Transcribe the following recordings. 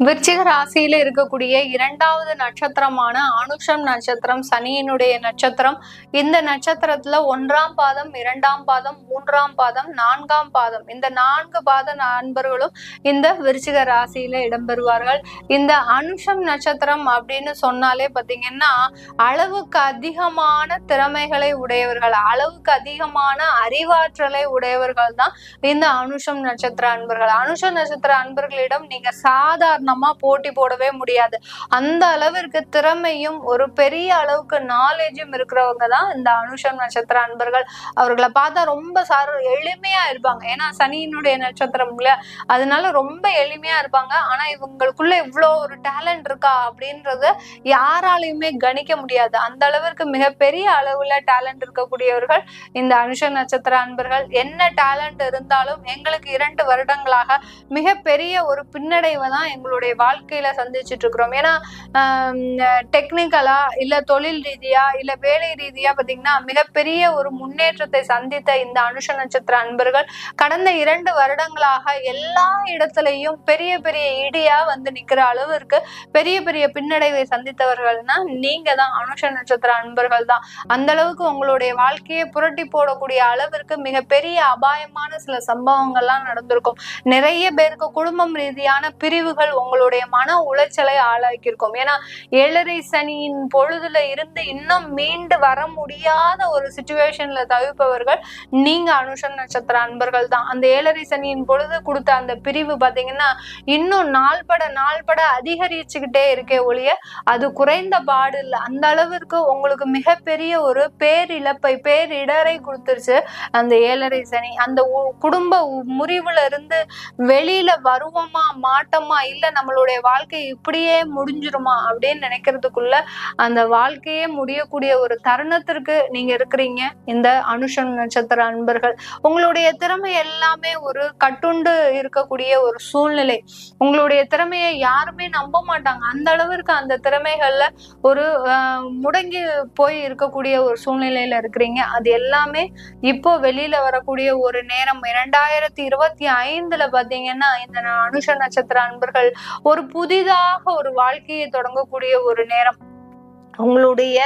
விருச்சிக ராசியில இருக்கக்கூடிய இரண்டாவது நட்சத்திரமான அனுஷம் நட்சத்திரம் சனியினுடைய நட்சத்திரம். இந்த நட்சத்திரத்துல 1ஆம் பாதம், 2ஆம் பாதம், 3ஆம் பாதம், 4ஆம் பாதம், இந்த 4 பாத நண்பர்களும் இந்த விருச்சிக ராசியில இடம்பெறுவார்கள். இந்த அனுஷம் நட்சத்திரம் அப்படின்னு சொன்னாலே பாத்தீங்கன்னா அளவுக்கு அதிகமான திறமைகளை உடையவர்கள், அளவுக்கு அதிகமான அறிவாற்றலை உடையவர்கள் தான் இந்த அனுஷம் நட்சத்திர அன்பர்கள். அனுஷம் நட்சத்திர அன்பர்களிடம் நீங்க சாதாரணமா போட்டி போடவே முடியாது. அந்த அளவிற்கு திறமையும் ஒரு பெரிய அளவுக்கு நாலேஜும் இருக்கிறவங்க தான் இந்த அனுஷம் நட்சத்திர அன்பர்கள். அவர்களை பார்த்தா ரொம்ப எளிமையா இருப்பாங்க. ஏன்னா சனியினுடைய நட்சத்திரம் இல்ல, அதனால ரொம்ப எளிமையா இருப்பாங்க. ஆனா இவங்களுக்குள்ள இவ்வளவு ஒரு டேலண்ட் இருக்கா அப்படின்றத யாராலையுமே கணிக்க முடியாது. அந்த அளவிற்கு மிகப்பெரிய அளவுல டேலண்ட் இருக்கக்கூடியவர்கள் இந்த அனுஷ நட்சத்திர அன்பர்கள். என்ன டேலண்ட் இருந்தாலும் எங்களுக்கு 2 வருடங்களாக மிகப்பெரிய ஒரு பின்னடைவை தான் எங்களுடைய வாழ்க்கையில சந்திச்சுட்டு இருக்கிறோம். ஏன்னா டெக்னிக்கலா இல்ல தொழில் ரீதியா இல்ல வேலை ரீதியா பாத்தீங்கன்னா மிகப்பெரிய ஒரு முன்னேற்றத்தை சந்தித்த இந்த அனுஷ நட்சத்திர அன்பர்கள் கடந்த 2 வருடங்களாக எல்லா இடத்துலயும் பெரிய பெரிய இடியா வந்து நிக்கிற அளவிற்கு பெரிய பெரிய பின்னடைவை சந்தித்தவர்கள்னா நீங்க தான், அனுஷ நட்சத்திர அன்பர்கள் தான். அந்த அளவுக்கு உங்களுடைய வாழ்க்கையை புரட்டி போடக்கூடிய அளவிற்கு மிகப்பெரிய அபாயமான சில சம்பவங்கள்லாம் நடந்திருக்கும். நிறைய பேருக்கு குடும்பம் ரீதியான பிரிவுகள் உங்களுடைய மன உளைச்சலை ஆளாக்கியிருக்கும். ஏன்னா 7.5 சனியின் பொழுதுல இருந்து இன்னும் மீண்டு வர முடியாத ஒரு சிச்சுவேஷன்ல தவிப்பவர்கள் நீங்க அனுஷம் நட்சத்திர அன்பர்கள் தான். அந்த 7.5 சனியின் பொழுது கொடுத்த அந்த பிரிவு பாத்தீங்கன்னா இன்னும் நாள்பட அதிகரிச்சுக்கிட்டே இருக்கே ஒழிய அது குறைந்த பாடு இல்லை. அந்த அளவிற்கு உங்களுக்கு மிகப்பெரிய ஒரு பேரிடரை கொடுத்துருச்சு அந்த 7.5 சனி. அந்த குடும்ப முறிவுல இருந்து வெளியில வருவோமா மாட்டோமா, இல்ல நம்மளுடைய வாழ்க்கை இப்படியே முடிஞ்சிருமா அப்படின்னு நினைக்கிறதுக்குள்ள அந்த வாழ்க்கையே முடியக்கூடிய ஒரு தருணத்திற்கு நீங்க இருக்கிறீங்க இந்த அனுஷம் நட்சத்திர அன்பர்கள். உங்களுடைய திறமை எல்லாமே ஒரு கட்டுண்டு இருக்கக்கூடிய ஒரு சூழ்நிலை. உங்களுடைய திறமையை யாருமே நம்ப மாட்டாங்க. அந்த அளவிற்கு அந்த திறமைகள்ல ஒரு முடங்கி போய் இருக்கக்கூடிய ஒரு சூழ்நிலையில இருக்கிறீங்க. அது எல்லாமே இப்போ வெளியில வரக்கூடிய ஒரு நேரம். 2025ல பாத்தீங்கன்னா இந்த அனுஷ நட்சத்திர அன்பர்கள் ஒரு புதிதாக ஒரு வாழ்க்கையை தொடங்கக்கூடிய ஒரு நேரம். உங்களுடைய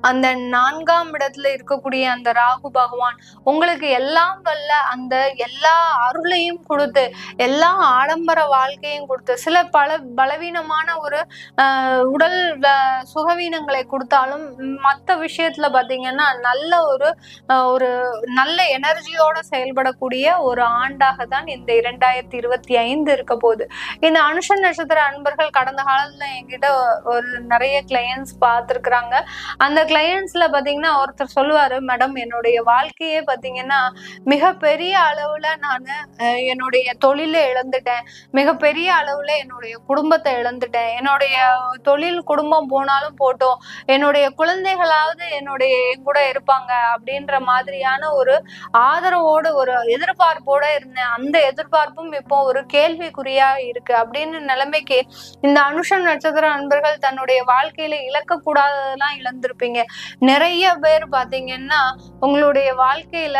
அந்த 4ஆம் இடத்துல இருக்கக்கூடிய அந்த ராகு பகவான் உங்களுக்கு எல்லாம் வல்ல அந்த எல்லா அருளையும் கொடுத்து எல்லா ஆடம்பர வாழ்க்கையும் கொடுத்து சில பலவீனமான ஒரு உடல் சுகவீனங்களை கொடுத்தாலும் மற்ற விஷயத்துல பாத்தீங்கன்னா நல்ல ஒரு நல்ல எனர்ஜியோட செயல்படக்கூடிய ஒரு ஆண்டாக தான் இந்த 2025 இருக்க போகுது. இந்த அனுஷ நட்சத்திர அன்பர்கள் கடந்த காலத்துல என்கிட்ட ஒரு நிறைய கிளையன்ஸ் பார்த்து இருக்கிறாங்க. அந்த கிளையன்ஸ்ல பாத்தீங்கன்னா ஒருத்தர் சொல்லுவாரு, மேடம் என்னுடைய வாழ்க்கையே பாத்தீங்கன்னா மிகப்பெரிய அளவுல நான் என்னுடைய தொழிலை இழந்துட்டேன், மிகப்பெரிய அளவுல என்னுடைய குடும்பத்தை இழந்துட்டேன், என்னுடைய தொழில் குடும்பம் போனாலும் போட்டோம், என்னுடைய குழந்தைகளாவது என் கூட இருப்பாங்க அப்படின்ற மாதிரியான ஒரு ஆதரவோடு ஒரு எதிர்பார்ப்போட இருந்தேன். அந்த எதிர்பார்ப்பும் இப்போ ஒரு கேள்விக்குறியா இருக்கு அப்படின்னு நிலைமைக்கு இந்த அனுஷம் நட்சத்திர அன்பர்கள் தன்னுடைய வாழ்க்கையில இழக்கக்கூடாதெல்லாம் இழந்திருப்பீங்க. நிறைய பேர் பாத்தீங்கன்னா உங்களுடைய வாழ்க்கையில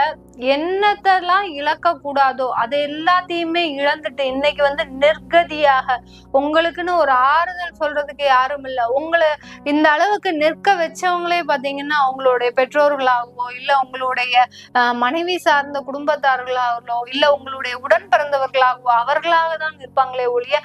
என்னத்தெல்லாம் இழக்க கூடாதோ அதை எல்லாத்தையுமே இழந்துட்டு இன்னைக்கு வந்து நிர்கதியாக உங்களுக்குன்னு ஒரு ஆறுதல் சொல்றதுக்கு யாரும் இல்லை. உங்களை இந்த அளவுக்கு நிற்க வச்சவங்களே பாத்தீங்கன்னா உங்களுடைய பெற்றோர்களாகவோ இல்ல உங்களுடைய மனைவி சார்ந்த குடும்பத்தார்களாகவோ இல்ல உங்களுடைய உடன் பிறந்தவர்களாகவோ அவர்களாக தான் இருப்பாங்களே ஒழிய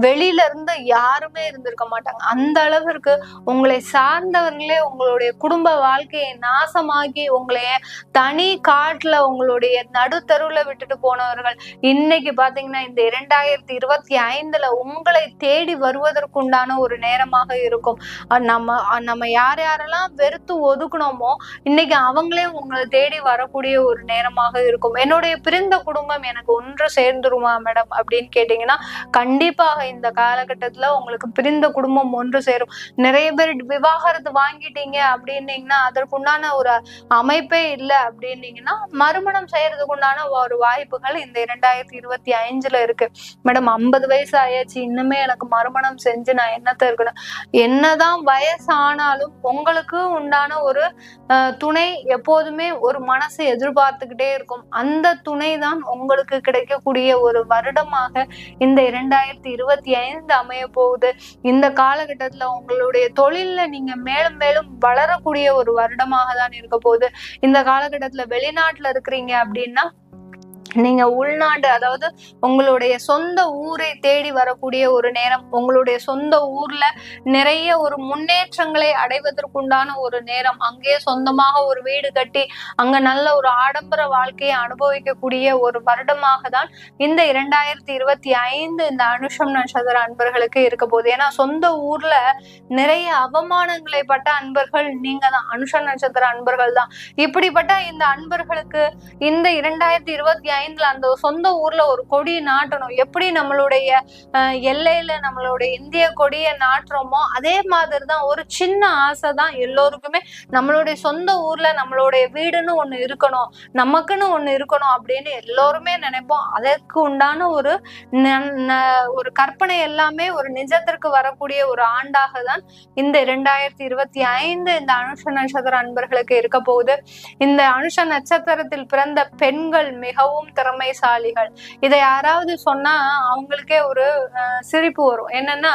வெளியில இருந்து யாருமே இருந்திருக்க மாட்டாங்க. அந்த அளவிற்கு உங்களை சார்ந்தவர்களே உங்களுடைய குடும்ப வாழ்க்கையை நாசமாக்கி உங்களைய தனி காட்டுல உங்களுடைய நடுத்தருவுல விட்டுட்டு போனவர்கள் இன்னைக்கு பாத்தீங்கன்னா இந்த 2025ல உங்களை தேடி வருவதற்குண்டான ஒரு நேரமாக இருக்கும். நம்ம யாரெல்லாம் வெறுத்து ஒதுக்கணுமோ இன்னைக்கு அவங்களே உங்களை தேடி வரக்கூடிய ஒரு நேரமாக இருக்கும். என்னுடைய பிரிந்த குடும்பம் எனக்கு ஒன்று சேர்ந்துருமா மேடம் அப்படின்னு கேட்டீங்கன்னா கண்டிப்பாக இந்த காலகட்டத்துல உங்களுக்கு பிரிந்த குடும்பம் ஒன்று சேரும். நிறைய பேர் விவாகரத்து வாங்கிட்டீங்க அப்படின்னீங்கன்னா அதற்குண்டான ஒரு அமைப்பே இல்லை அப்படின்னீங்கன்னா மறுமணம் செய்யறதுக்கு உண்டான ஒரு வாய்ப்புகள் இந்த 2025 இருக்கு. மேடம் 50 வயசு ஆயாச்சு, இன்னுமே எனக்கு மறுமணம் செஞ்சு நான் என்னத்த இருக்கணும்? என்னதான் வயசானாலும் உங்களுக்கு உண்டான ஒரு துணை எப்போதுமே ஒரு மனசு எதிர்பார்த்துக்கிட்டே இருக்கும். அந்த துணை தான் உங்களுக்கு கிடைக்கக்கூடிய ஒரு வருடமாக இந்த 2025 அமைய போகுது. இந்த காலகட்டத்துல உங்களுடைய தொழில்ல நீங்க மேலும் மேலும் வளரக்கூடிய ஒரு வருடமாக தான் இருக்க போகுது. இந்த காலகட்டத்துல வெளிநாட்டுல இருக்கிறீங்க அப்படின்னா நீங்க உள்நாடு, அதாவது உங்களுடைய சொந்த ஊரை தேடி வரக்கூடிய ஒரு நேரம், உங்களுடைய சொந்த ஊர்ல நிறைய ஒரு முன்னேற்றங்களை அடைவதற்குண்டான ஒரு நேரம், அங்கே சொந்தமாக ஒரு வீடு கட்டி அங்க நல்ல ஒரு ஆடம்பர வாழ்க்கையை அனுபவிக்கக்கூடிய ஒரு வருடமாக தான் இந்த 2025 இந்த அனுஷம் நட்சத்திர அன்பர்களுக்கு இருக்க போகுது. ஏன்னா சொந்த ஊர்ல நிறைய அவமானங்களை பட்ட அன்பர்கள் நீங்க தான், அனுஷம் நட்சத்திர அன்பர்கள் தான். இப்படிப்பட்ட இந்த அன்பர்களுக்கு இந்த 2025 அந்த சொந்த ஊர்ல ஒரு கொடி நாட்டணும். எப்படி நம்மளுடைய எல்லையில நம்மளுடைய இந்திய கொடியை நாட்டுறோமோ அதே மாதிரிதான் ஒரு சின்ன ஆசை தான் எல்லோருக்குமே. நம்மளுடைய சொந்த ஊர்ல நம்மளுடைய வீடுன்னு ஒண்ணு இருக்கணும், நமக்குன்னு ஒண்ணு இருக்கணும் அப்படின்னு எல்லோருமே நினைப்போம். அதற்கு உண்டான ஒரு கற்பனை எல்லாமே ஒரு நிஜத்திற்கு வரக்கூடிய ஒரு ஆண்டாக தான் இந்த 2025 இந்த அனுஷ நட்சத்திர அன்பர்களுக்கு இருக்க போகுது. இந்த அனுஷ நட்சத்திரத்தில் பிறந்த பெண்கள் மிகவும் திறமைசாலிகள். இதை யாராவது சொன்னா அவங்களுக்கே ஒரு சிரிப்பு வரும். என்னன்னா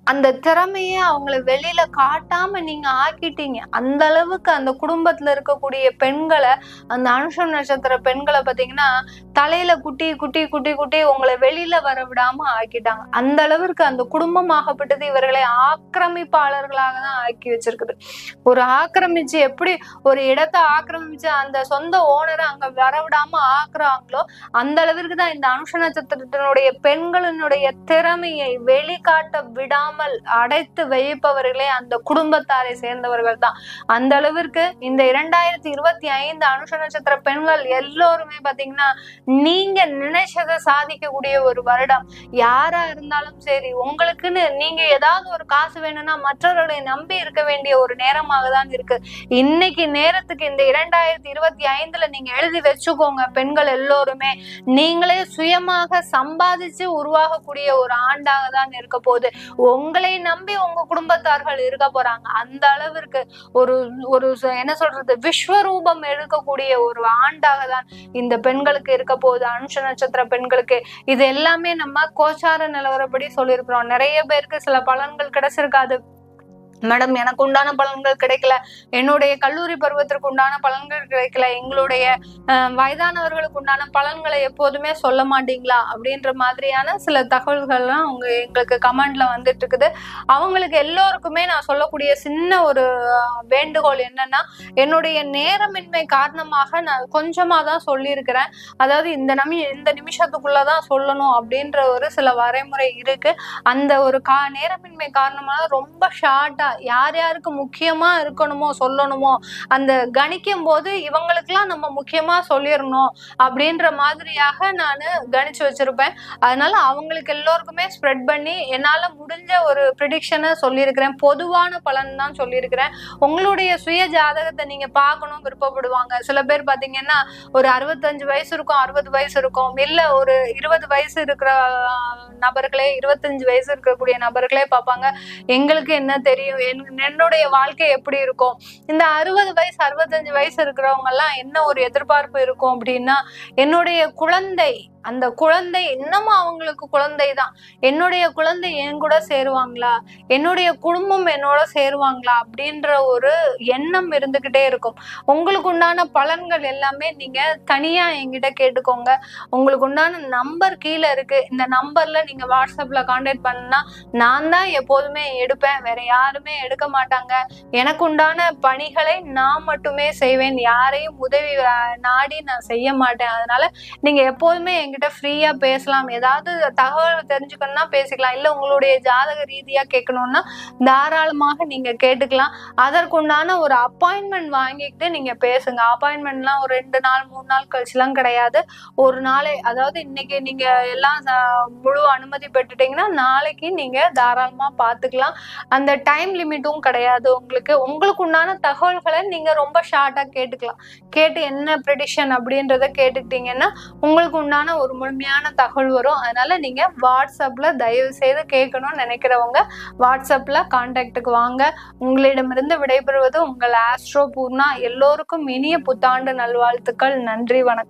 அந்த திறமைய அவங்களை வெளியில காட்டாம நீங்க ஆக்கிட்டீங்க. அந்த அளவுக்கு அந்த குடும்பத்துல இருக்கக்கூடிய பெண்களை, அந்த அனுஷம் நட்சத்திர பெண்களை பாத்தீங்கன்னா தலையில குட்டி குட்டி குட்டி குட்டி உங்களை வெளியில வர விடாம ஆக்கிட்டாங்க. அந்த அளவிற்கு அந்த குடும்பம் ஆகப்பட்டது இவர்களை ஆக்கிரமிப்பாளர்களாக தான் ஆக்கி வச்சிருக்குது. ஒரு ஆக்கிரமிச்சு எப்படி ஒரு இடத்தை ஆக்கிரமிச்சு அந்த சொந்த ஓனரை அங்க வரவிடாம ஆக்குறாங்களோ அந்த அளவிற்கு தான் இந்த அனுஷ நட்சத்திரத்தினுடைய பெண்களினுடைய திறமையை வெளிக்காட்ட விடாம அடைத்து வைப்பவர்களே அந்த குடும்பத்தாரை சேர்ந்தவர்கள் தான். அந்த அளவிற்கு இந்த 2025 அனுஷ நட்சத்திர பெண்கள் எல்லோருமே பாத்தீங்கன்னா நீங்க நினைச்சதை சாதிக்கக்கூடிய ஒரு வருடம். யாரா இருந்தாலும் சரி, உங்களுக்குன்னு நீங்க ஏதாவது ஒரு காசு வேணும்னா மற்றவர்களை நம்பி இருக்க வேண்டிய ஒரு நேரமாக தான் இருக்கு. இன்னைக்கு நேரத்துக்கு இந்த 2025 நீங்க எழுதி வச்சுக்கோங்க. பெண்கள் எல்லோருமே நீங்களே சுயமாக சம்பாதிச்சு உருவாகக்கூடிய ஒரு ஆண்டாக தான் இருக்க போகுது. உங்களை நம்பி உங்க குடும்பத்தார்கள் இருக்க போறாங்க. அந்த அளவிற்கு ஒரு ஒரு என்ன சொல்றது, விஸ்வரூபம் எடுக்கக்கூடிய ஒரு ஆண்டாக தான் இந்த பெண்களுக்கு இருக்க போகுது, அனுஷ நட்சத்திர பெண்களுக்கு. இது எல்லாமே நம்ம கோச்சார நிலவரப்படி சொல்லியிருக்கிறோம். நிறைய பேருக்கு சில பலன்கள் கிடைச்சிருக்காது. மேடம் எனக்கு உண்டான பலன்கள் கிடைக்கல, என்னுடைய கல்லூரி பருவத்திற்கு உண்டான பலன்கள் கிடைக்கல, எங்களுடைய வயதானவர்களுக்கு உண்டான பலன்களை எப்போதுமே சொல்ல மாட்டீங்களா அப்படின்ற மாதிரியான சில தகவல்கள்லாம் எங்களுக்கு கமெண்ட்ல வந்துட்டு இருக்குது. அவங்களுக்கு எல்லோருக்குமே நான் சொல்லக்கூடிய சின்ன ஒரு வேண்டுகோள் என்னன்னா, என்னுடைய நேரமின்மை காரணமாக நான் கொஞ்சமா தான் சொல்லியிருக்கிறேன். அதாவது இந்த நிமிஷத்துக்குள்ளதான் சொல்லணும் அப்படின்ற ஒரு சில வரைமுறை இருக்கு. அந்த ஒரு நேரமின்மை காரணமாக ரொம்ப ஷார்ட்டா யார் யாருக்கு முக்கியமா இருக்கணுமோ சொல்லணுமோ அந்த கணிக்கும் போது இவங்களுக்கெல்லாம் நம்ம முக்கியமா சொல்லிடணும் அப்படின்ற மாதிரியாக நான் கணிச்சு வச்சிருப்பேன். அதனால அவங்களுக்கு எல்லோருக்குமே ஸ்ப்ரெட் பண்ணி என்னால முடிஞ்ச ஒரு ப்ரிடிக்ஷனை சொல்லியிருக்கிறேன். பொதுவான பலன் தான் சொல்லியிருக்கிறேன். உங்களுடைய சுய ஜாதகத்தை நீங்க பார்க்கணும் விருப்பப்படுவாங்க. சில பேர் பாத்தீங்கன்னா ஒரு 65 வயசு இருக்கும், 60 வயசு இருக்கும், இல்ல ஒரு 20 வயசு இருக்கிற நபர்களே, 25 வயசு இருக்கக்கூடிய நபர்களே பார்ப்பாங்க. எங்களுக்கு என்ன தெரியும், என்னுடைய வாழ்க்கை எப்படி இருக்கும். இந்த 60 வயசு 65 வயசு இருக்கிறவங்க எல்லாம் என்ன ஒரு எதிர்பார்ப்பு இருக்கும் அப்படின்னா, என்னுடைய குழந்தை, அந்த குழந்தை இன்னமும் அவங்களுக்கு குழந்தை தான், என்னுடைய குழந்தை என் கூட சேருவாங்களா, என்னுடைய குடும்பம் என்னோட சேருவாங்களா அப்படின்ற ஒரு எண்ணம் இருந்துகிட்டே இருக்கும். உங்களுக்கு உண்டான பலன்கள் எல்லாமே நீங்க தனியா என்கிட்ட கேட்டுக்கோங்க. உங்களுக்கு உண்டான நம்பர் கீழே இருக்கு, இந்த நம்பர்ல நீங்க வாட்ஸ்அப்ல கான்டாக்ட் பண்ணா நான் தான் எப்போதுமே எடுப்பேன், வேற யாருமே எடுக்க மாட்டாங்க. எனக்கு உண்டான பணிகளை நான் மட்டுமே செய்வேன், யாரையும் உதவி நாடி நான் செய்ய மாட்டேன். அதனால நீங்க எப்போதுமே என்கிட்ட ஃப்ரீயா பேசலாம். ஏதாவது தகவல் தெரிஞ்சுக்கணும்னா பேசிக்கலாம். இல்ல உங்களுடைய ஜாதக ரீதியா கேட்கணும்னா தாராளமாக நீங்க கேட்டுக்கலாம். அதற்குண்டான ஒரு அப்பாயின்மெண்ட் வாங்கிட்டு நீங்க பேசுங்க. அப்பாயின்மெண்ட்லாம் ஒரு 2 நாள் 3 நாள் கழிச்சுலாம் கிடையாது. ஒரு நாளே, அதாவது இன்னைக்கு நீங்க எல்லாம் முழு அனுமதி பெற்றுட்டீங்கன்னா நாளைக்கு நீங்க தாராளமா பாத்துக்கலாம். அந்த டைம் லிமிட்டும் கிடையாது. உங்களுக்கு உண்டான தகவல்களை நீங்க ரொம்ப ஷார்ட்டா கேட்டுக்கலாம். கேட்டு என்ன ப்ரெடிக்ஷன் அப்படின்றத கேட்டுக்கிட்டீங்கன்னா உங்களுக்கு உண்டான ஒரு முழுமையான தகவல் வரும். அதனால நீங்க வாட்ஸ்அப்ல தயவு செய்து கேட்கணும்னு நினைக்கிறவங்க வாட்ஸ்அப்ல கான்டாக்டுக்கு வாங்க. உங்களிடமிருந்து விடைபெறுவது உங்கள் ஆஸ்ட்ரோ பூர்ணா. எல்லோருக்கும் இனிய புத்தாண்டு நல்வாழ்த்துக்கள். நன்றி, வணக்கம்.